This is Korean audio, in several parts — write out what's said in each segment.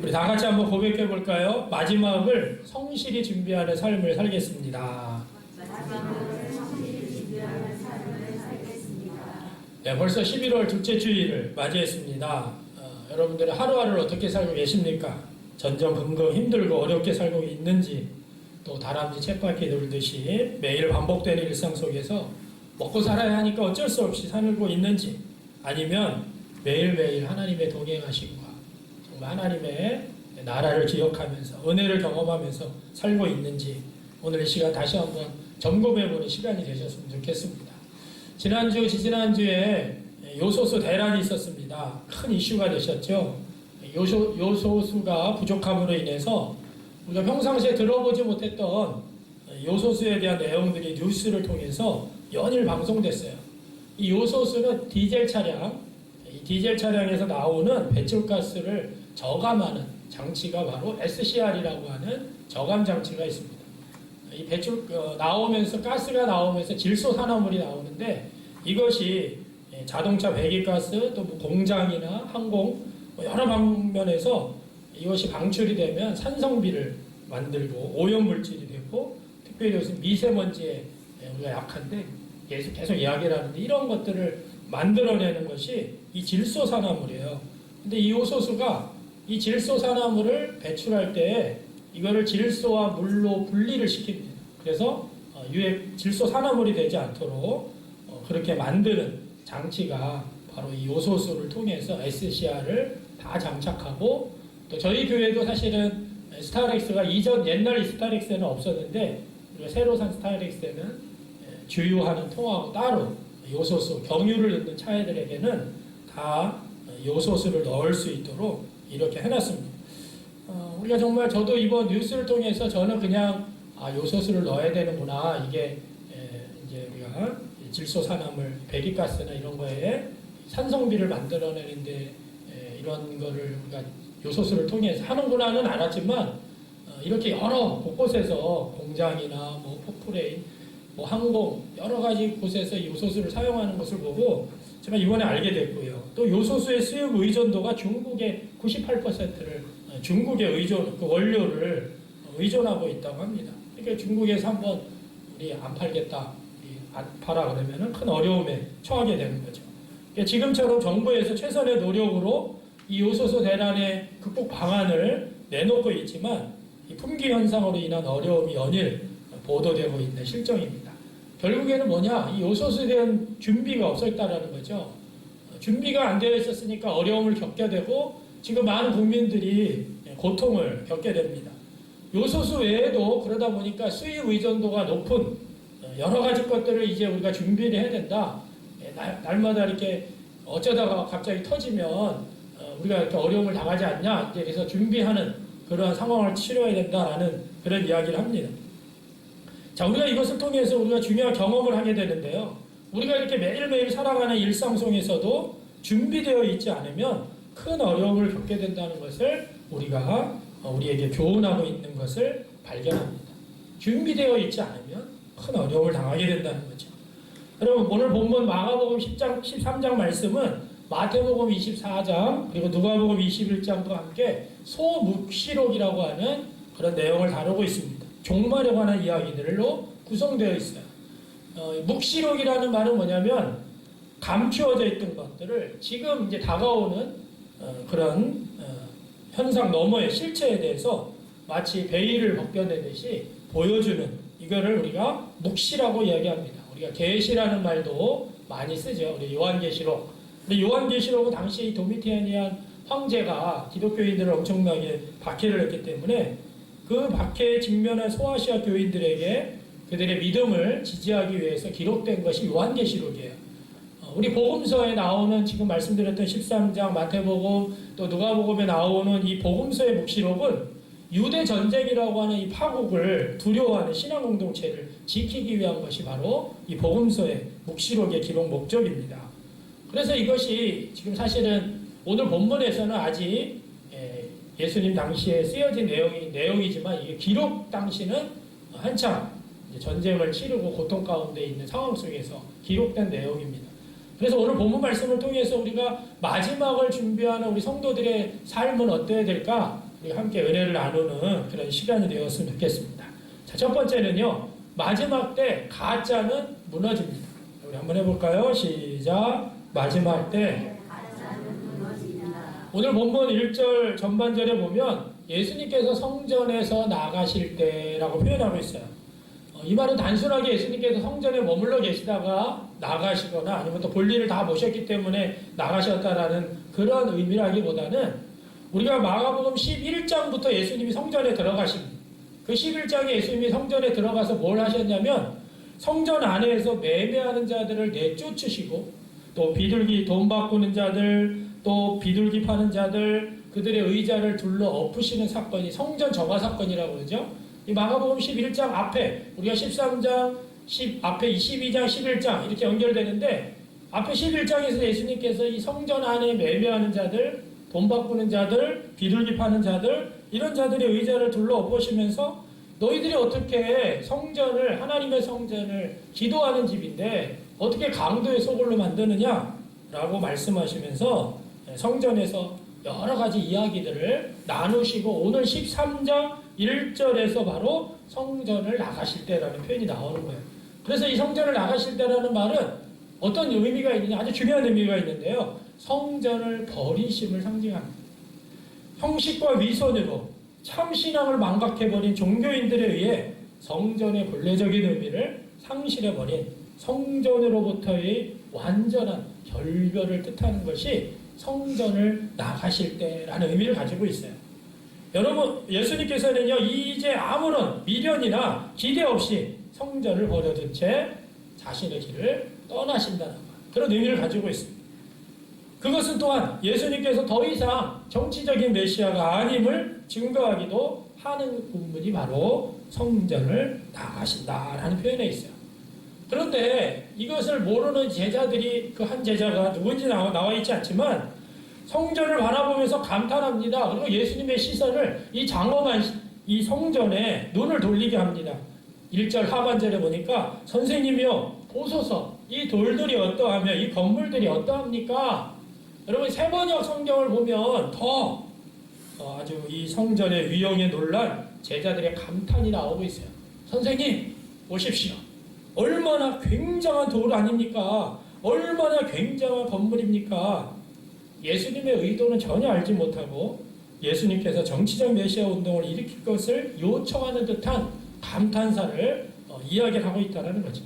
우리 다 같이 한번 고백해 볼까요? 마지막을 성실히 준비하는 삶을 살겠습니다. 네, 벌써 11월 둘째 주일을 맞이했습니다. 여러분들의 하루하루를 어떻게 살고 계십니까? 전전긍긍 힘들고 어렵게 살고 있는지, 또 다람쥐 쳇바퀴 돌듯이 매일 반복되는 일상 속에서 먹고 살아야 하니까 어쩔 수 없이 살고 있는지, 아니면 매일매일 하나님의 동행하심과 정말 하나님의 나라를 기억하면서 은혜를 경험하면서 살고 있는지, 오늘 이 시간 다시 한번 점검해보는 시간이 되셨으면 좋겠습니다. 지난주, 지지난주에 요소수 대란이 있었습니다. 큰 이슈가 되셨죠. 요소수가 부족함으로 인해서 우리가 평상시에 들어보지 못했던 요소수에 대한 내용들이 뉴스를 통해서 연일 방송됐어요. 이 요소수는 디젤 차량, 이 디젤 차량에서 나오는 배출가스를 저감하는 장치가 바로 SCR이라고 하는 저감 장치가 있습니다. 이 나오면서 가스가 나오면서 질소 산화물이 나오는데, 이것이 자동차 배기가스, 또 공장이나 항공 여러 방면에서 이것이 방출이 되면 산성비를 만들고 오염물질이 되고, 특별히 요즘 미세먼지에 우리가 약한데 계속 이야기를 하는데, 이런 것들을 만들어내는 것이 이 질소산화물이에요. 근데 이 요소수가 이 질소산화물을 배출할 때 이거를 질소와 물로 분리를 시킵니다. 그래서 질소산화물이 되지 않도록 그렇게 만드는 장치가 바로 이 요소수를 통해서 SCR을 다 장착하고, 또 저희 교회도 사실은 스타렉스가 옛날 스타렉스에는 없었는데, 우리가 새로 산 스타렉스에는 주유하는 통하고 따로 요소수, 경유를 넣는 차들에게는 다 요소수를 넣을 수 있도록 이렇게 해놨습니다. 우리가 정말, 저도 이번 뉴스를 통해서 저는 그냥 요소수를 넣어야 되는구나, 이게 이제 우리가 질소산화물, 배기가스나 이런 거에 산성비를 만들어내는데 이런 거를 우리가 요소수를 통해서 하는구나는 알았지만, 이렇게 여러 곳곳에서 공장이나 포프레인, 항공 여러 가지 곳에서 이 요소수를 사용하는 것을 보고 제가 이번에 알게 됐고요. 또 요소수의 수입 의존도가 중국의 98%를 중국의 그 원료를 의존하고 있다고 합니다. 그러니까 중국에서 한번 우리 안 팔겠다, 우리 안 팔아 그러면은 큰 어려움에 처하게 되는 거죠. 그러니까 지금처럼 정부에서 최선의 노력으로 이 요소수 대란의 극복 방안을 내놓고 있지만, 이 품귀 현상으로 인한 어려움이 연일 보도되고 있는 실정입니다. 결국에는 뭐냐? 이 요소수에 대한 준비가 없었다라는 거죠. 준비가 안 되어 있었으니까 어려움을 겪게 되고, 지금 많은 국민들이 고통을 겪게 됩니다. 요소수 외에도 그러다 보니까 수입 의존도가 높은 여러 가지 것들을 이제 우리가 준비를 해야 된다. 날마다 이렇게 어쩌다가 갑자기 터지면 우리가 이렇게 어려움을 당하지 않냐, 이제 그래서 준비하는 그러한 상황을 치러야 된다라는 그런 이야기를 합니다. 자, 우리가 이것을 통해서 우리가 중요한 경험을 하게 되는데요. 우리가 이렇게 매일매일 살아가는 일상 속에서도 준비되어 있지 않으면 큰 어려움을 겪게 된다는 것을 우리에게 교훈하고 있는 것을 발견합니다. 준비되어 있지 않으면 큰 어려움을 당하게 된다는 거죠. 여러분, 오늘 본문 마가복음 10장, 13장 말씀은 마태복음 24장 그리고 누가복음 21장과 함께 소묵시록이라고 하는 그런 내용을 다루고 있습니다. 종말에 관한 이야기들로 구성되어 있어요. 묵시록이라는 말은 뭐냐면, 감추어져 있던 것들을 지금 이제 다가오는 그런 현상 너머의 실체에 대해서 마치 베일을 벗겨내듯이 보여주는, 이거를 우리가 묵시라고 이야기합니다. 우리가 계시라는 말도 많이 쓰죠. 우리 요한계시록. 근데 요한계시록은 당시 이 도미티아니안 황제가 기독교인들을 엄청나게 박해를 했기 때문에 그 박해에 직면한 소아시아 교인들에게 그들의 믿음을 지지하기 위해서 기록된 것이 요한계시록이에요. 우리 복음서에 나오는, 지금 말씀드렸던 13장, 마태복음, 또 누가복음에 나오는 이 복음서의 묵시록은 유대 전쟁이라고 하는 이 파국을 두려워하는 신앙 공동체를 지키기 위한 것이 바로 이 복음서의 묵시록의 기록 목적입니다. 그래서 이것이 지금 사실은 오늘 본문에서는 아직 예수님 당시에 쓰여진 내용이지만, 이게 기록 당시는 한참 전쟁을 치르고 고통 가운데 있는 상황 속에서 기록된 내용입니다. 그래서 오늘 본문 말씀을 통해서 우리가 마지막을 준비하는 우리 성도들의 삶은 어때야 될까? 우리 함께 은혜를 나누는 그런 시간이 되었으면 좋겠습니다. 자, 첫 번째는요. 마지막 때 가짜는 무너집니다. 우리 한번 해볼까요? 시작. 마지막 때 오늘 본문 1절 전반절에 보면 예수님께서 성전에서 나가실 때라고 표현하고 있어요. 이 말은 단순하게 예수님께서 성전에 머물러 계시다가 나가시거나 아니면 또 볼일을 다 모셨기 때문에 나가셨다라는 그런 의미라기보다는 우리가 마가복음 11장부터 예수님이 성전에 들어가십니다. 그 11장에 예수님이 성전에 들어가서 뭘 하셨냐면 성전 안에서 매매하는 자들을 내쫓으시고 또 비둘기 돈 바꾸는 자들 또 비둘기 파는 자들 그들의 의자를 둘러 엎으시는 사건이 성전 정화 사건이라고 그러죠. 이 마가복음 11장 앞에 우리가 13장 앞에 22장 11장 이렇게 연결되는데 앞에 11장에서 예수님께서 이 성전 안에 매매하는 자들 돈 바꾸는 자들 비둘기 파는 자들 이런 자들의 의자를 둘러 엎으시면서 너희들이 어떻게 성전을 하나님의 성전을 기도하는 집인데 어떻게 강도의 소굴로 만드느냐라고 말씀하시면서 성전에서 여러 가지 이야기들을 나누시고 오늘 13장 1절에서 바로 성전을 나가실 때라는 표현이 나오는 거예요. 그래서 이 성전을 나가실 때라는 말은 어떤 의미가 있느냐 아주 중요한 의미가 있는데요. 성전을 버리심을 상징합니다. 형식과 위선으로 참신앙을 망각해버린 종교인들에 의해 성전의 본래적인 의미를 상실해버린 성전으로부터의 완전한 결별을 뜻하는 것이 성전을 나가실 때라는 의미를 가지고 있어요. 여러분, 예수님께서는요, 이제 아무런 미련이나 기대 없이 성전을 버려둔 채 자신의 길을 떠나신다는 그런 의미를 가지고 있습니다. 그것은 또한 예수님께서 더 이상 정치적인 메시아가 아님을 증거하기도 하는 부분이 바로 성전을 나가신다라는 표현에 있어요. 그런데 이것을 모르는 제자들이 그 한 제자가 누군지 나와 있지 않지만 성전을 바라보면서 감탄합니다. 그리고 예수님의 시선을 이 장엄한 이 성전에 눈을 돌리게 합니다. 1절 하반절에 보니까 선생님이요 보소서 이 돌들이 어떠하며 이 건물들이 어떠합니까? 여러분 세번역 성경을 보면 더 아주 이 성전의 위용에 놀란 제자들의 감탄이 나오고 있어요. 선생님 보십시오. 얼마나 굉장한 돌 아닙니까? 얼마나 굉장한 건물입니까? 예수님의 의도는 전혀 알지 못하고 예수님께서 정치적 메시아 운동을 일으킬 것을 요청하는 듯한 감탄사를 이야기하고 있다는 거죠.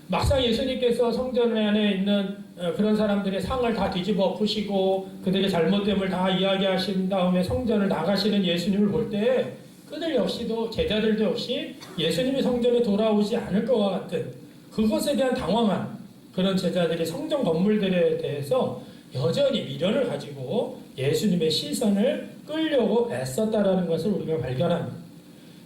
막상 예수님께서 성전 안에 있는 그런 사람들의 상을 다 뒤집어 엎으시고 그들의 잘못됨을 다 이야기하신 다음에 성전을 나가시는 예수님을 볼 때 그들 역시도 제자들도 역시 예수님이 성전에 돌아오지 않을 것과 같은 그것에 대한 당황한 그런 제자들이 성전 건물들에 대해서 여전히 미련을 가지고 예수님의 시선을 끌려고 애썼다라는 것을 우리가 발견합니다.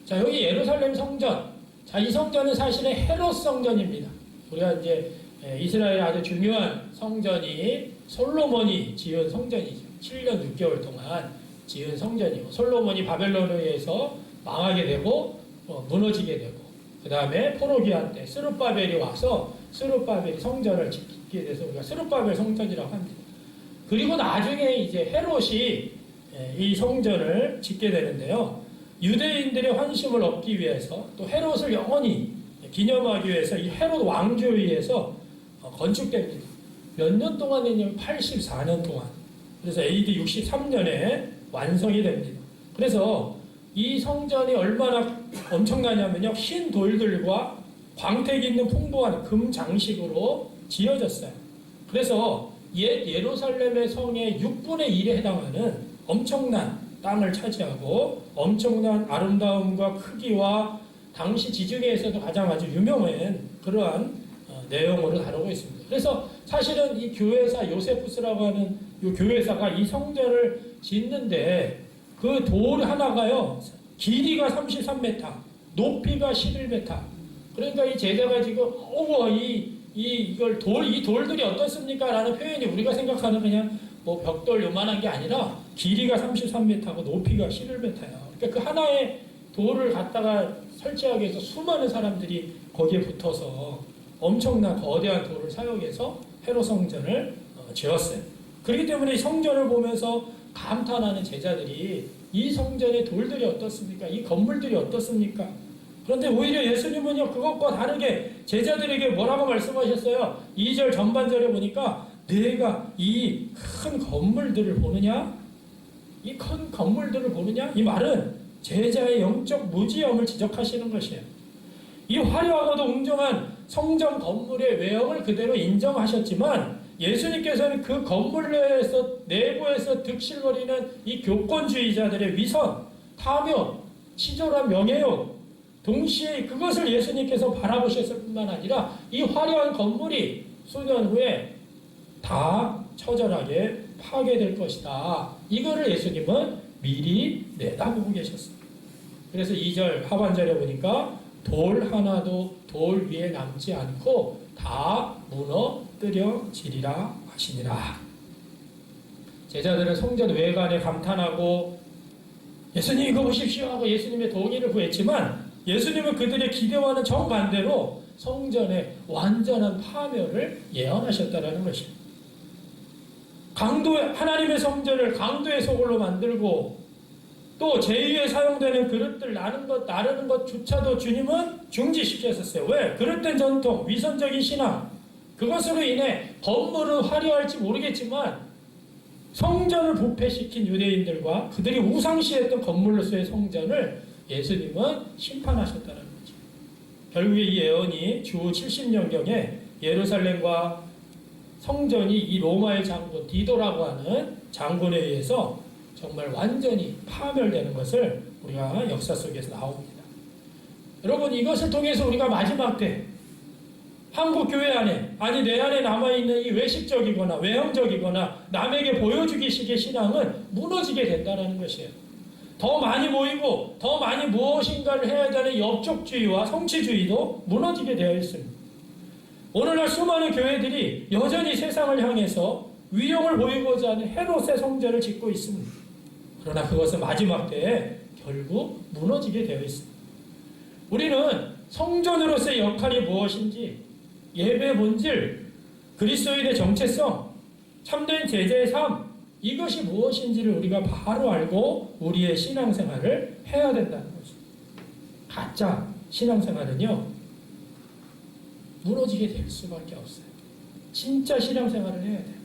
자, 여기 예루살렘 성전. 자, 이 성전은 사실은 헤롯 성전입니다. 우리가 이제 이스라엘의 아주 중요한 성전이 솔로몬이 지은 성전이죠. 7년 6개월 동안 지은 성전이고 솔로몬이 바벨론에 의해서 망하게 되고 무너지게 되고 그 다음에 포로기한 때 스룹바벨이 와서 스룹바벨이 성전을 짓게 돼서 우리가 스룹바벨 성전이라고 합니다. 그리고 나중에 이제 헤롯이 이 성전을 짓게 되는데요. 유대인들의 환심을 얻기 위해서 또 헤롯을 영원히 기념하기 위해서 이 헤롯 왕조에 의해서 건축됩니다. 몇 년 동안이냐면 84년 동안. 그래서 AD 63년에 완성이 됩니다. 그래서 이 성전이 얼마나 엄청나냐면요. 흰 돌들과 광택 있는 풍부한 금 장식으로 지어졌어요. 그래서 옛 예루살렘의 성의 6분의 1에 해당하는 엄청난 땅을 차지하고 엄청난 아름다움과 크기와 당시 지중해에서도 가장 아주 유명한 그러한 내용으로 다루고 있습니다. 그래서 사실은 이 교회사 요세푸스라고 하는 이 교회사가 이 성전을 짓는데 그 돌 하나가요 길이가 33m, 높이가 11m. 그러니까 이 제자가 지금 이 돌들이 어떻습니까? 라는 표현이 우리가 생각하는 그냥 뭐 벽돌 요만한 게 아니라 길이가 33m고 높이가 11m야. 그러니까 그 하나의 돌을 갖다가 설치하기 위해서 수많은 사람들이 거기에 붙어서 엄청난 거대한 돌을 사용해서 헤롯 성전을 지었어요. 그렇기 때문에 이 성전을 보면서 감탄하는 제자들이 이 성전의 돌들이 어떻습니까? 이 건물들이 어떻습니까? 그런데 오히려 예수님은요, 그것과 다르게 제자들에게 뭐라고 말씀하셨어요? 2절 전반절에 보니까 내가 이 큰 건물들을 보느냐? 이 큰 건물들을 보느냐? 이 말은 제자의 영적 무지함을 지적하시는 것이에요. 이 화려하고도 웅장한 성전 건물의 외형을 그대로 인정하셨지만 예수님께서는 그 건물 내부에서 득실거리는 이 교권주의자들의 위선, 탐욕, 치졸한 명예욕, 동시에 그것을 예수님께서 바라보셨을 뿐만 아니라 이 화려한 건물이 수년 후에 다 처절하게 파괴될 것이다. 이거를 예수님은 미리 내다보고 계셨습니다. 그래서 2절 하반절에 보니까 돌 하나도 돌 위에 남지 않고 다 무너뜨려지리라 하시니라. 제자들은 성전 외관에 감탄하고 예수님 이거 보십시오 하고 예수님의 동의를 구했지만 예수님은 그들의 기대와는 정반대로 성전의 완전한 파멸을 예언하셨다는 것입니다. 하나님의 성전을 강도의 소굴로 만들고 또 제2에 사용되는 그릇들 나르는 것조차도 주님은 중지시켰었어요. 왜? 그릇된 전통, 위선적인 신앙, 그것으로 인해 건물은 화려할지 모르겠지만 성전을 부패시킨 유대인들과 그들이 우상시했던 건물로서의 성전을 예수님은 심판하셨다는 거죠. 결국에 이 예언이 주 70년경에 예루살렘과 성전이 이 로마의 장군 디도라고 하는 장군에 의해서 정말 완전히 파멸되는 것을 우리가 역사 속에서 나옵니다. 여러분, 이것을 통해서 우리가 마지막 때 한국 교회 안에, 아니 내 안에 남아있는 이 외식적이거나 외형적이거나 남에게 보여주기식의 신앙은 무너지게 된다는 것이에요. 더 많이 모이고 더 많이 무엇인가를 해야 되는 업적주의와 성취주의도 무너지게 되어 있습니다. 오늘날 수많은 교회들이 여전히 세상을 향해서 위용을 보이고자 하는 헤롯의 성전을 짓고 있습니다. 그러나 그것은 마지막 때에 결국 무너지게 되어 있습니다. 우리는 성전으로서의 역할이 무엇인지, 예배의 본질, 그리스도인의 정체성, 참된 제자의 삶, 이것이 무엇인지를 우리가 바로 알고 우리의 신앙생활을 해야 된다는 것입니다. 가짜 신앙생활은요, 무너지게 될 수밖에 없어요. 진짜 신앙생활을 해야 돼요.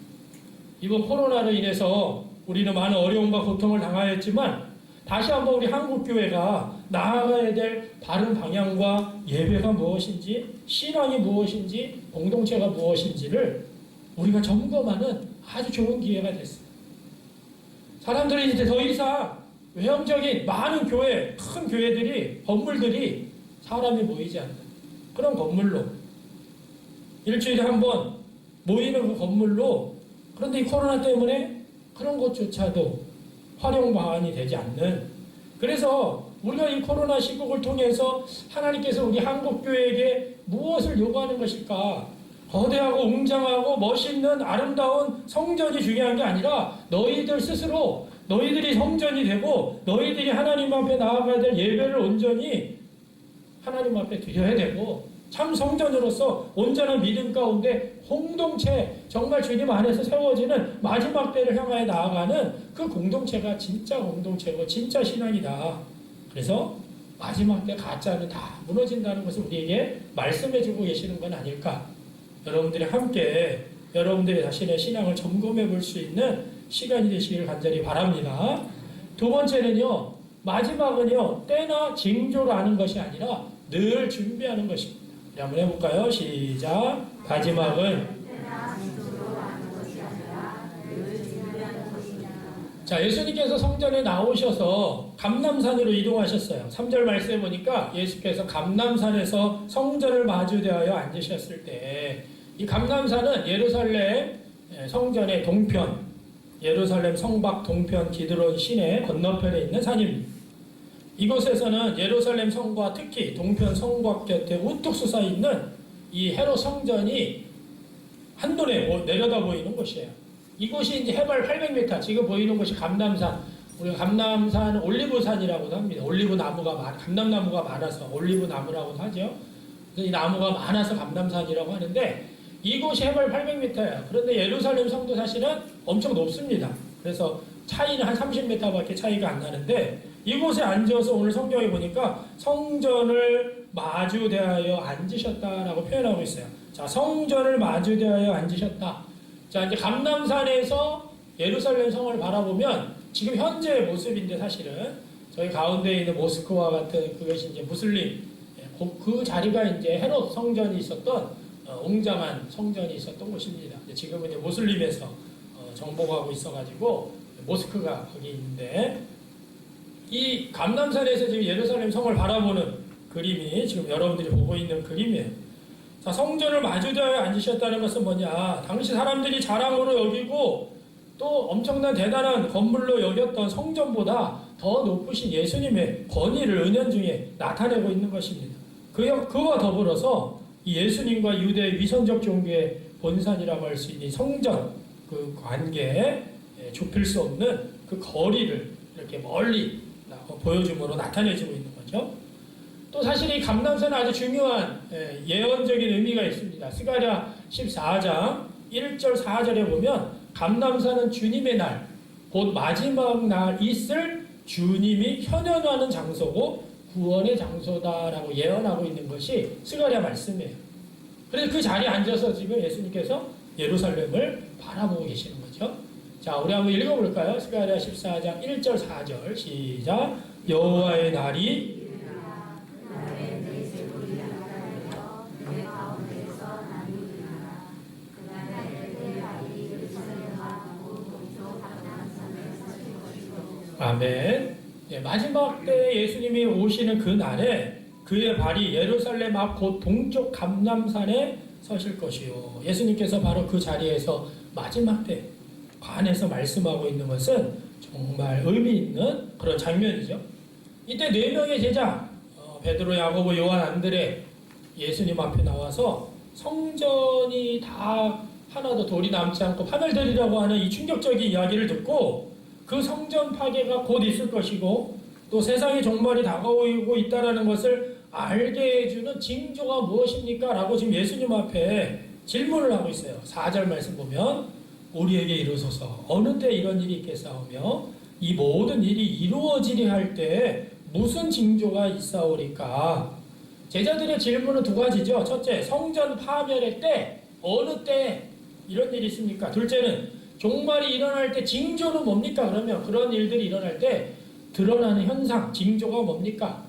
이번 코로나로 인해서 우리는 많은 어려움과 고통을 당하였지만 다시 한번 우리 한국교회가 나아가야 될 바른 방향과 예배가 무엇인지, 신앙이 무엇인지, 공동체가 무엇인지를 우리가 점검하는 아주 좋은 기회가 됐어요. 사람들이 이제 더 이상 외형적인 많은 교회, 큰 교회들이, 건물들이 사람이 모이지 않는 그런 건물로, 일주일에 한 번 모이는 그 건물로, 그런데 이 코로나 때문에 그런 것조차도 활용 방안이 되지 않는, 그래서 우리가 이 코로나 시국을 통해서 하나님께서 우리 한국교회에게 무엇을 요구하는 것일까? 거대하고 웅장하고 멋있는 아름다운 성전이 중요한 게 아니라 너희들 스스로, 너희들이 성전이 되고 너희들이 하나님 앞에 나아가야 될 예배를 온전히 하나님 앞에 드려야 되고, 참 성전으로서 온전한 믿음 가운데 공동체, 정말 주님 안에서 세워지는 마지막 때를 향하여 나아가는 그 공동체가 진짜 공동체고 진짜 신앙이다. 그래서 마지막 때 가짜는 다 무너진다는 것을 우리에게 말씀해주고 계시는 건 아닐까. 여러분들이 함께 여러분들의 자신의 신앙을 점검해 볼 수 있는 시간이 되시길 간절히 바랍니다. 두 번째는요, 마지막은요, 때나 징조를 아는 것이 아니라 늘 준비하는 것입니다. 한번 해볼까요? 시작. 마지막은 자, 예수님께서 성전에 나오셔서 감람산으로 이동하셨어요. 3절 말씀에 보니까 예수께서 감람산에서 성전을 마주대하여 앉으셨을 때, 이 감람산은 예루살렘 성전의 동편, 예루살렘 성밖 동편 기드론 시내 건너편에 있는 산입니다. 이곳에서는 예루살렘 성과 특히 동편 성곽 곁에 우뚝 솟아 있는 이 헤롯 성전이 한눈에 내려다 보이는 곳이에요. 이곳이 이제 해발 800m, 지금 보이는 곳이 감람산. 우리가 감람산 올리브산이라고도 합니다. 감람나무가 많아서 올리브나무라고도 하죠. 이 나무가 많아서 감람산이라고 하는데 이곳이 해발 800m예요. 그런데 예루살렘 성도 사실은 엄청 높습니다. 그래서 차이는 한 30m밖에 차이가 안 나는데 이곳에 앉아서 오늘 성경에 보니까 성전을 마주대하여 앉으셨다라고 표현하고 있어요. 자, 성전을 마주대하여 앉으셨다. 자, 이제 감람산에서 예루살렘 성을 바라보면 지금 현재의 모습인데 사실은 저희 가운데 있는 모스크와 같은 그것이 이제 무슬림 그 자리가 이제 헤롯 성전이 있었던 웅장한 성전이 있었던 곳입니다. 지금은 이제 모슬림에서 정복하고 있어가지고 모스크가 거기 있는데 이 감람산에서 지금 예루살렘 성을 바라보는 그림이 지금 여러분들이 보고 있는 그림이에요. 자, 성전을 마주대하여 앉으셨다는 것은 뭐냐? 당시 사람들이 자랑으로 여기고 또 엄청난 대단한 건물로 여겼던 성전보다 더 높으신 예수님의 권위를 은연중에 나타내고 있는 것입니다. 그와 더불어서 이 예수님과 유대의 위선적 종교의 본산이라고 할 수 있는 성전 그 관계에 좁힐 수 없는 그 거리를 이렇게 멀리 보여줌으로 나타내주고 있는 거죠. 또 사실 이 감람산은 아주 중요한 예언적인 의미가 있습니다. 스가랴 14장 1절 4절에 보면 감람산은 주님의 날, 곧 마지막 날 있을 주님이 현현하는 장소고 구원의 장소다라고 예언하고 있는 것이 스가랴 말씀이에요. 그래서 그 자리에 앉아서 지금 예수님께서 예루살렘을 바라보고 계시는 거죠. 자, 우리 한번 읽어볼까요? 스가랴 14장 1절 4절 시작. 여호와의 날이 아멘. 마지막 때 예수님이 오시는 그 날에 그의 발이 예루살렘 앞 곧 동쪽 감람산에 서실 것이요. 예수님께서 바로 그 자리에서 마지막 때 관에서 말씀하고 있는 것은 정말 의미 있는 그런 장면이죠. 이때 4명의 제자 베드로, 야고보, 요한, 안드레 예수님 앞에 나와서 성전이 다 하나도 돌이 남지 않고 파멸되리라고 하는 이 충격적인 이야기를 듣고 그 성전 파괴가 곧 있을 것이고 또 세상의 종말이 다가오고 있다는 것을 알게 해주는 징조가 무엇입니까? 라고 지금 예수님 앞에 질문을 하고 있어요. 4절 말씀 보면 우리에게 이루소서 어느 때 이런 일이 있겠사오며 이 모든 일이 이루어지려 할 때 무슨 징조가 있사오리까? 제자들의 질문은 2가지죠. 첫째, 성전 파멸의 때 어느 때 이런 일이 있습니까? 둘째는 종말이 일어날 때 징조는 뭡니까? 그러면 그런 일들이 일어날 때 드러나는 현상, 징조가 뭡니까?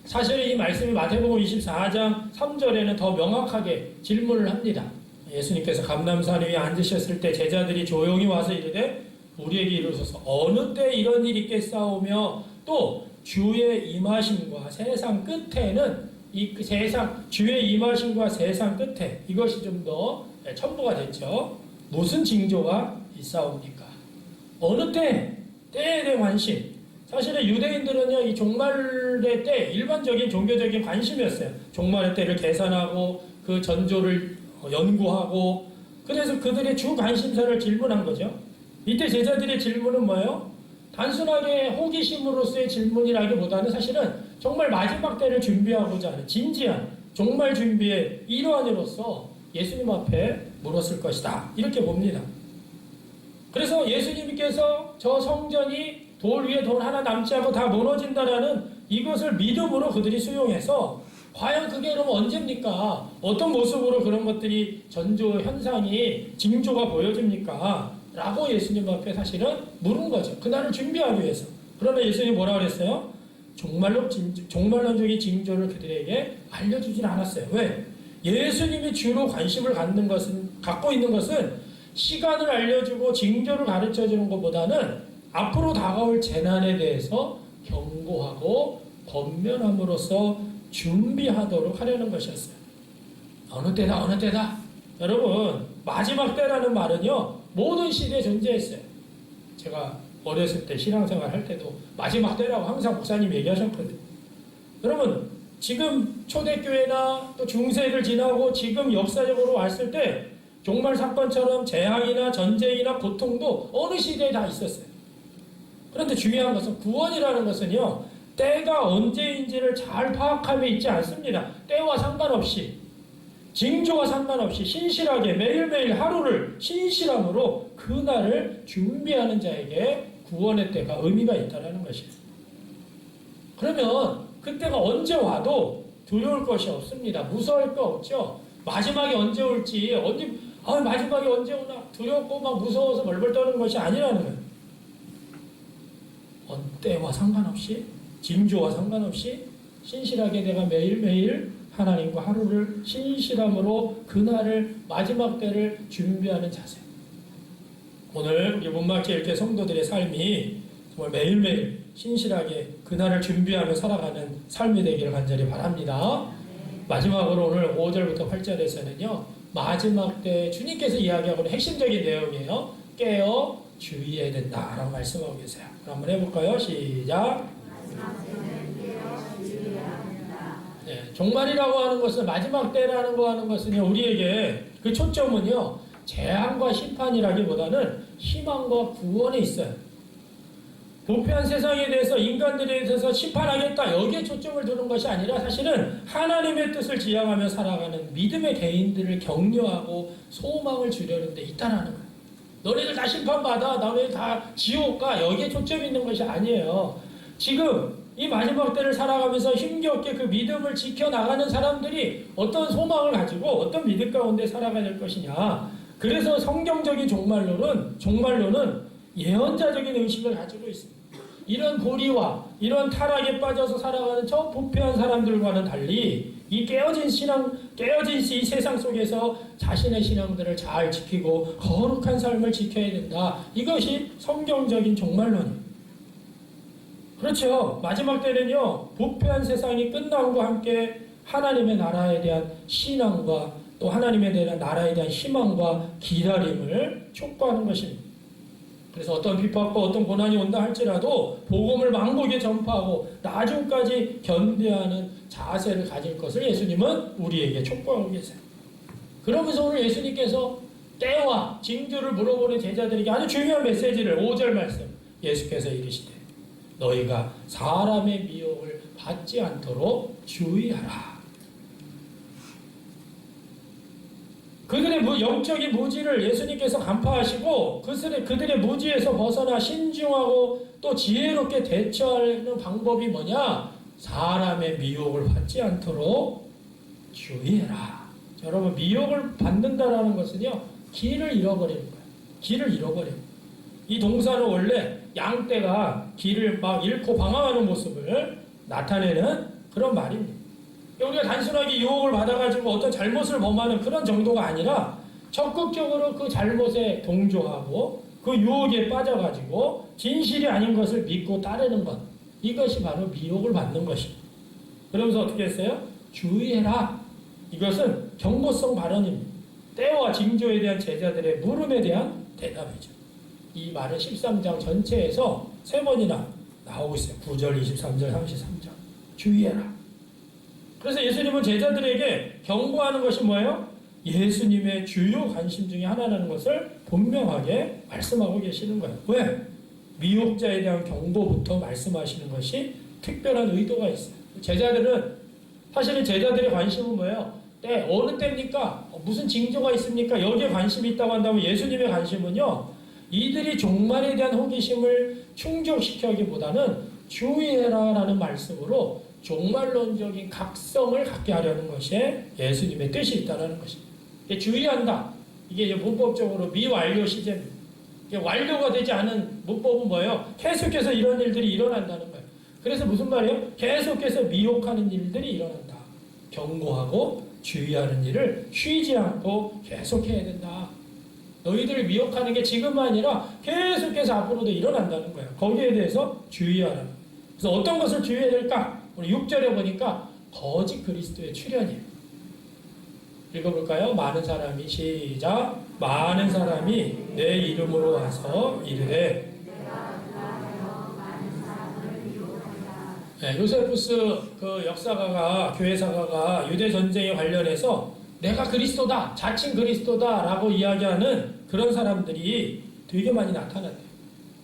사실 이 말씀이 마태복음 24장 3절에는 더 명확하게 질문을 합니다. 예수님께서 감람산 위에 앉으셨을 때 제자들이 조용히 와서 이르되 우리에게 이르소서 어느 때 이런 일이 있겠사오며 또 주의 임하심과 세상 끝에는 이 세상 주의 임하심과 세상 끝에 이것이 좀 더 첨부가 됐죠. 무슨 징조가 있사옵니까? 어느 때? 때에 대한 관심. 사실은 유대인들은요, 이 종말의 때 일반적인 종교적인 관심이었어요. 종말의 때를 계산하고 그 전조를 연구하고 그래서 그들의 주 관심사를 질문한 거죠. 이때 제자들의 질문은 뭐예요? 단순하게 호기심으로서의 질문이라기보다는 사실은 정말 마지막 때를 준비하고자 하는 진지한 종말 준비의 일환으로서 예수님 앞에 물었을 것이다. 이렇게 봅니다. 그래서 예수님께서 저 성전이 돌 위에 돌 하나 남지 않고 다 무너진다라는 이것을 믿음으로 그들이 수용해서 과연 그게 그럼 언제입니까? 어떤 모습으로 그런 것들이 전조 현상이 징조가 보여집니까? 라고 예수님 앞에 사실은 물은 거죠. 그날을 준비하기 위해서. 그러나 예수님이 뭐라 그랬어요? 종말론적인 징조를 그들에게 알려주질 않았어요. 왜? 예수님이 주로 관심을 갖고 있는 것은 시간을 알려주고 징조를 가르쳐주는 것보다는 앞으로 다가올 재난에 대해서 경고하고 권면함으로써 준비하도록 하려는 것이었어요. 어느 때다, 어느 때다. 여러분, 마지막 때라는 말은요, 모든 시대에 존재했어요. 제가 어렸을 때 신앙생활 할 때도 마지막 때라고 항상 목사님 얘기하셨거든요. 여러분, 지금 초대교회나 또 중세를 지나고 지금 역사적으로 왔을 때 종말 사건처럼 재앙이나 전쟁이나 고통도 어느 시대에 다 있었어요. 그런데 중요한 것은 구원이라는 것은요, 때가 언제인지를 잘 파악함에 있지 않습니다. 때와 상관없이 징조와 상관없이 신실하게 매일매일 하루를 신실함으로 그날을 준비하는 자에게 구원의 때가 의미가 있다는 것이에요. 그러면 그때가 언제 와도 두려울 것이 없습니다. 무서울 거 없죠. 마지막이 언제 올지 마지막이 언제 오나 두렵고 막 무서워서 벌벌 떠는 것이 아니라는 거예요. 때와 상관없이 징조와 상관없이 신실하게 내가 매일매일 하나님과 하루를 신실함으로 그날을 마지막 때를 준비하는 자세. 오늘 우리 문막제일교회 성도들의 삶이 정말 매일매일 신실하게 그날을 준비하며 살아가는 삶이 되기를 간절히 바랍니다. 마지막으로 오늘 5절부터 8절에서는요. 마지막 때 주님께서 이야기하고는 핵심적인 내용이에요. 깨어 주의해야 된다라고 말씀하고 계세요. 그럼 한번 해볼까요? 시작. 네, 종말이라고 하는 것은 마지막 때라는 거 하는 것은 우리에게 그 초점은요. 재앙과 심판이라기보다는 희망과 구원에 있어요. 부패한 세상에 대해서 인간들에 대해서 심판하겠다 여기에 초점을 두는 것이 아니라 사실은 하나님의 뜻을 지향하며 살아가는 믿음의 개인들을 격려하고 소망을 주려는 데 있다는 거예요. 너네들 다 심판받아 너네들 다 지옥 가 여기에 초점이 있는 것이 아니에요. 지금 이 마지막 때를 살아가면서 힘겹게 그 믿음을 지켜나가는 사람들이 어떤 소망을 가지고 어떤 믿음 가운데 살아가야 될 것이냐. 그래서 성경적인 종말론은 예언자적인 의식을 가지고 있습니다. 이런 고리와 이런 타락에 빠져서 살아가는 저 부패한 사람들과는 달리 이 깨어진 이 세상 속에서 자신의 신앙들을 잘 지키고 거룩한 삶을 지켜야 된다. 이것이 성경적인 종말론입니다. 그렇죠. 마지막 때는요. 부패한 세상이 끝남과 함께 하나님의 나라에 대한 신앙과 또 하나님에 대한 나라에 대한 희망과 기다림을 촉구하는 것입니다. 그래서 어떤 비판과 어떤 고난이 온다 할지라도 복음을 만국에 전파하고 나중까지 견뎌하는 자세를 가질 것을 예수님은 우리에게 촉구하고 계세요. 그러면서 오늘 예수님께서 때와 징조를 물어보는 제자들에게 아주 중요한 메시지를 5절 말씀 예수께서 이르시되 너희가 사람의 미혹을 받지 않도록 주의하라. 그들의 영적인 무지를 예수님께서 간파하시고 그들의 무지에서 벗어나 신중하고 또 지혜롭게 대처하는 방법이 뭐냐? 사람의 미혹을 받지 않도록 주의해라. 여러분 미혹을 받는다라는 것은요. 길을 잃어버리는 거예요. 길을 잃어버려요. 이 동사는 원래 양떼가 길을 막 잃고 방황하는 모습을 나타내는 그런 말입니다. 우리가 단순하게 유혹을 받아가지고 어떤 잘못을 범하는 그런 정도가 아니라 적극적으로 그 잘못에 동조하고 그 유혹에 빠져가지고 진실이 아닌 것을 믿고 따르는 것. 이것이 바로 미혹을 받는 것입니다. 그러면서 어떻게 했어요? 주의해라. 이것은 경고성 발언입니다. 때와 징조에 대한 제자들의 물음에 대한 대답이죠. 이 말은 13장 전체에서 3번이나 나오고 있어요. 9절, 23절, 33절. 주의해라. 그래서 예수님은 제자들에게 경고하는 것이 뭐예요? 예수님의 주요 관심 중에 하나라는 것을 분명하게 말씀하고 계시는 거예요. 왜? 미혹자에 대한 경고부터 말씀하시는 것이 특별한 의도가 있어요. 사실은 제자들의 관심은 뭐예요? 어느 때입니까? 무슨 징조가 있습니까? 여기에 관심이 있다고 한다면 예수님의 관심은요. 이들이 종말에 대한 호기심을 충족시키기보다는 주의해라 라는 말씀으로 종말론적인 각성을 갖게 하려는 것이 예수님의 뜻이 있다는 것입니다. 주의한다. 이게 문법적으로 미완료 시제입니다. 완료가 되지 않은 문법은 뭐예요? 계속해서 이런 일들이 일어난다는 거예요. 그래서 무슨 말이에요? 계속해서 미혹하는 일들이 일어난다. 경고하고 주의하는 일을 쉬지 않고 계속해야 된다. 너희들을 미혹하는 게 지금만 아니라 계속해서 앞으로도 일어난다는 거예요. 거기에 대해서 주의하라. 그래서 어떤 것을 주의해야 될까? 우리 6절에 보니까 거짓 그리스도의 출현이에요. 읽어볼까요? 많은 사람이 시작. 많은 사람이 내 이름으로 와서 이르되 요세푸스 그 역사가가 교회사가가 유대 전쟁에 관련해서 내가 그리스도다, 자칭 그리스도다라고 이야기하는 그런 사람들이 되게 많이 나타났대요.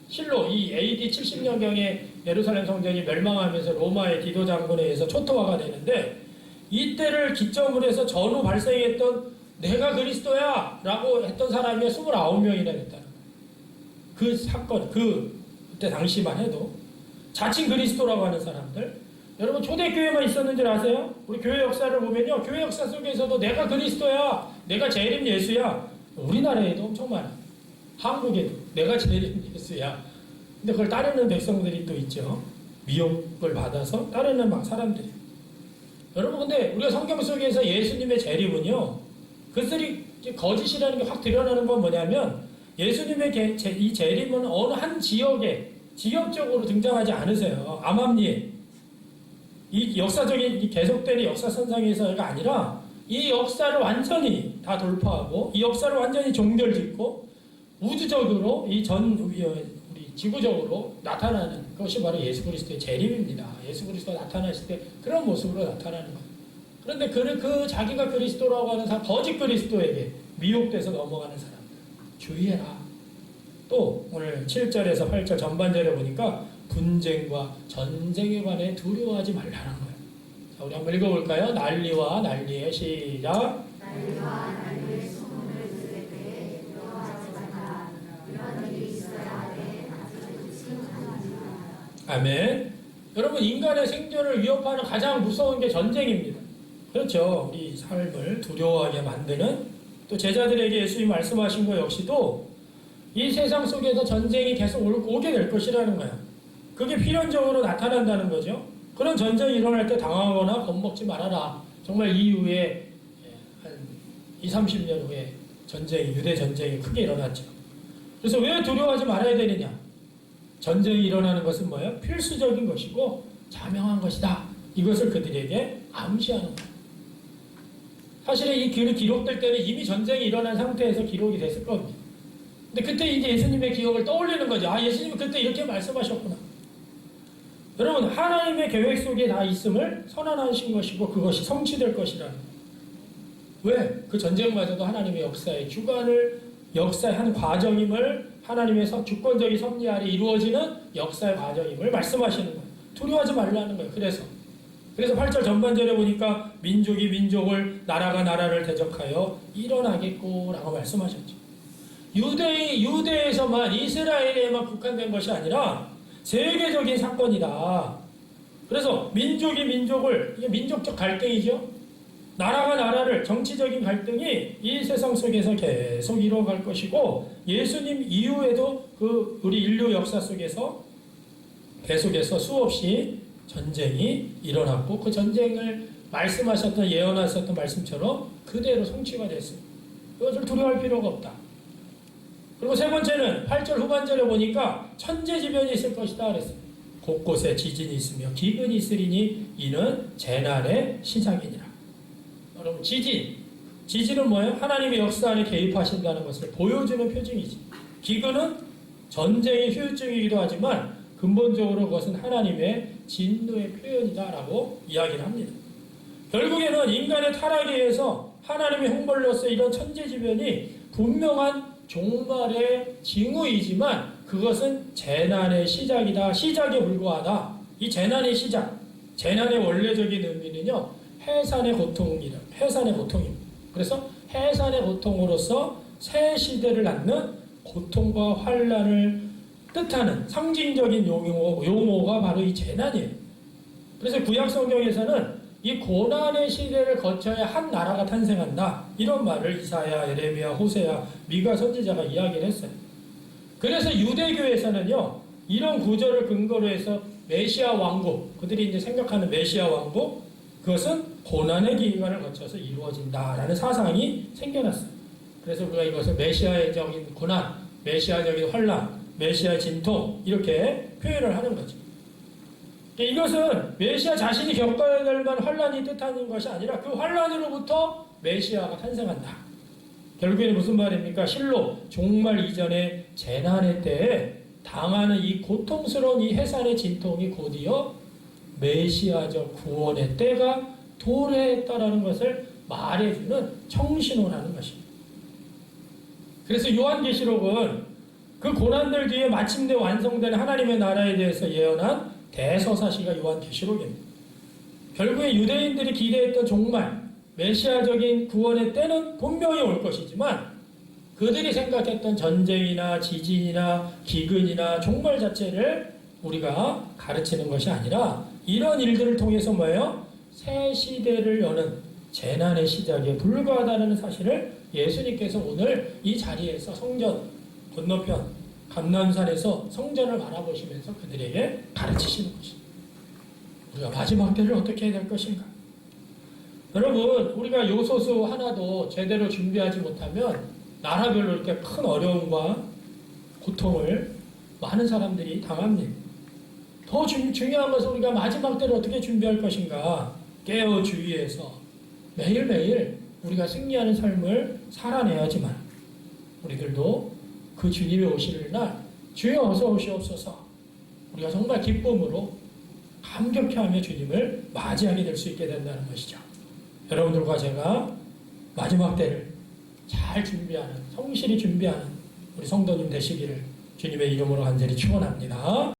실로 이 AD 70년경에 예루살렘 성전이 멸망하면서 로마의 디도 장군에 의해서 초토화가 되는데 이때를 기점으로 해서 전후 발생했던 내가 그리스도야 라고 했던 사람이 29명이나 됐다는 거예요. 그 사건, 그때 당시만 해도 자칭 그리스도라고 하는 사람들, 여러분 초대교회만 있었는 줄 아세요? 우리 교회 역사를 보면요, 교회 역사 속에서도 내가 그리스도야, 내가 재림 예수야, 우리나라에도 엄청 많아요. 한국에도 내가 재림 예수야. 근데 그걸 따르는 백성들이 또 있죠. 미혹을 받아서 따르는 막 사람들이. 여러분, 근데 우리가 성경 속에서 예수님의 재림은요, 그것들이 거짓이라는 게 확 드러나는 건 뭐냐면, 예수님의 이 재림은 어느 한 지역적으로 등장하지 않으세요. 암암리에. 이 역사적인, 이 계속되는 역사선상에서가 아니라, 이 역사를 완전히 다 돌파하고, 이 역사를 완전히 종결짓고, 우주적으로, 우리 지구적으로 나타나는 것이 바로 예수 그리스도의 재림입니다. 예수 그리스도가 나타나실 때 그런 모습으로 나타나는 거예요. 그런데 그 자기가 그리스도라고 하는 사람, 거짓 그리스도에게 미혹돼서 넘어가는 사람들, 주의해라. 또 오늘 7절에서 8절 전반절에 보니까 분쟁과 전쟁에 관해 두려워하지 말라는 거예요. 자, 우리 한번 읽어볼까요? 난리와 난리의 시작. 난리와 난리의 소문을 들을 때에 두려워하지 말라. 이런 일이 있어야 하되 아직 지금까지 하라. 아멘. 여러분, 인간의 생존을 위협하는 가장 무서운 게 전쟁입니다. 그렇죠. 우리 삶을 두려워하게 만드는, 또 제자들에게 예수님이 말씀하신 것 역시도 이 세상 속에서 전쟁이 계속 오게 될 것이라는 거예요. 그게 필연적으로 나타난다는 거죠. 그런 전쟁이 일어날 때 당하거나 겁먹지 말아라. 정말 이후에 한 20-30년 후에 유대 전쟁이 크게 일어났죠. 그래서 왜 두려워하지 말아야 되느냐? 전쟁이 일어나는 것은 뭐예요? 필수적인 것이고 자명한 것이다. 이것을 그들에게 암시하는 거예요. 사실은 이 글이 기록될 때는 이미 전쟁이 일어난 상태에서 기록이 됐을 겁니다. 근데 그때 이제 예수님의 기억을 떠올리는 거죠. 아, 예수님이 그때 이렇게 말씀하셨구나. 여러분, 하나님의 계획 속에 다 있음을 선언하신 것이고 그것이 성취될 것이라는 거예요. 왜? 그 전쟁마저도 하나님의 역사의 한 과정임을, 하나님의 주권적인 섭리 아래 이루어지는 역사의 과정임을 말씀하시는 거예요. 두려워하지 말라는 거예요. 그래서 8절 전반절에 보니까 민족이 민족을, 나라가 나라를 대적하여 일어나겠고라고 말씀하셨죠. 유대에서만, 이스라엘에만 국한된 것이 아니라 세계적인 사건이다. 그래서 민족이 민족을, 이게 민족적 갈등이죠. 나라가 나라를, 정치적인 갈등이 이 세상 속에서 계속 이루어갈 것이고, 예수님 이후에도 우리 인류 역사 속에서 계속해서 수없이 전쟁이 일어났고, 그 전쟁을 말씀하셨던, 예언하셨던 말씀처럼 그대로 성취가 됐습니다. 그것을 두려워할 필요가 없다. 그리고 세 번째는 8절 후반절에 보니까 천재지변이 있을 것이다 그랬어요. 곳곳에 지진이 있으며 기근이 있으리니 이는 재난의 시작이니라. 여러분, 지진은 뭐예요? 하나님의 역사 안에 개입하신다는 것을 보여주는 표징이지. 기근은 전쟁의 후유증이기도 하지만 근본적으로 그것은 하나님의 진노의 표현이다라고 이야기를 합니다. 결국에는 인간의 타락에 의해서 하나님의 형벌로서 이런 천재지변이 분명한 종말의 징후이지만 그것은 재난의 시작이다. 시작에 불과하다. 이 재난의 시작, 재난의 원래적인 의미는요, 해산의 고통입니다. 그래서 해산의 고통으로서 새 시대를 낳는 고통과 환란을 뜻하는 상징적인 용어가 바로 이 재난이에요. 그래서 구약 성경에서는 이 고난의 시대를 거쳐야 한 나라가 탄생한다. 이런 말을 이사야, 예레미야, 호세야, 미가 선지자가 이야기를 했어요. 그래서 유대교에서는요, 이런 구절을 근거로 해서 메시아 왕국, 그들이 이제 생각하는 메시아 왕국, 그것은 고난의 기간을 거쳐서 이루어진다라는 사상이 생겨났어요. 그래서 우리가 이것을 메시아적인 고난, 메시아적인 환란, 메시아 진통, 이렇게 표현을 하는 거죠. 이것은 메시아 자신이 겪어야 될 만한 환란이 뜻하는 것이 아니라 그 환란으로부터 메시아가 탄생한다. 결국에는 무슨 말입니까? 실로 종말 이전의 재난의 때에 당하는 이 고통스러운 이 해산의 진통이 곧이어 메시아적 구원의 때가 도래했다라는 것을 말해주는 청신호라는 것입니다. 그래서 요한계시록은 그 고난들 뒤에 마침내 완성된 하나님의 나라에 대해서 예언한 대서사시가 요한계시록입니다. 결국에 유대인들이 기대했던 종말, 메시아적인 구원의 때는 분명히 올 것이지만 그들이 생각했던 전쟁이나 지진이나 기근이나 종말 자체를 우리가 가르치는 것이 아니라 이런 일들을 통해서 뭐예요? 새 시대를 여는 재난의 시작에 불과하다는 사실을 예수님께서 오늘 이 자리에서 성전 건너편 감람산에서 성전을 바라보시면서 그들에게 가르치시는 것입니다. 우리가 마지막 때를 어떻게 해야 될 것인가? 여러분, 우리가 요소수 하나도 제대로 준비하지 못하면 나라별로 이렇게 큰 어려움과 고통을 많은 사람들이 당합니다. 더 중요한 것은 우리가 마지막 때를 어떻게 준비할 것인가 깨어 주의해서 매일매일 우리가 승리하는 삶을 살아내야지만 우리들도 그 주님이 오실 날 주여 어서 오시옵소서 우리가 정말 기쁨으로 감격해하며 주님을 맞이하게 될 수 있게 된다는 것이죠. 여러분들과 제가 마지막 때를 잘 준비하는 성실히 준비하는 우리 성도님 되시기를 주님의 이름으로 간절히 축원합니다.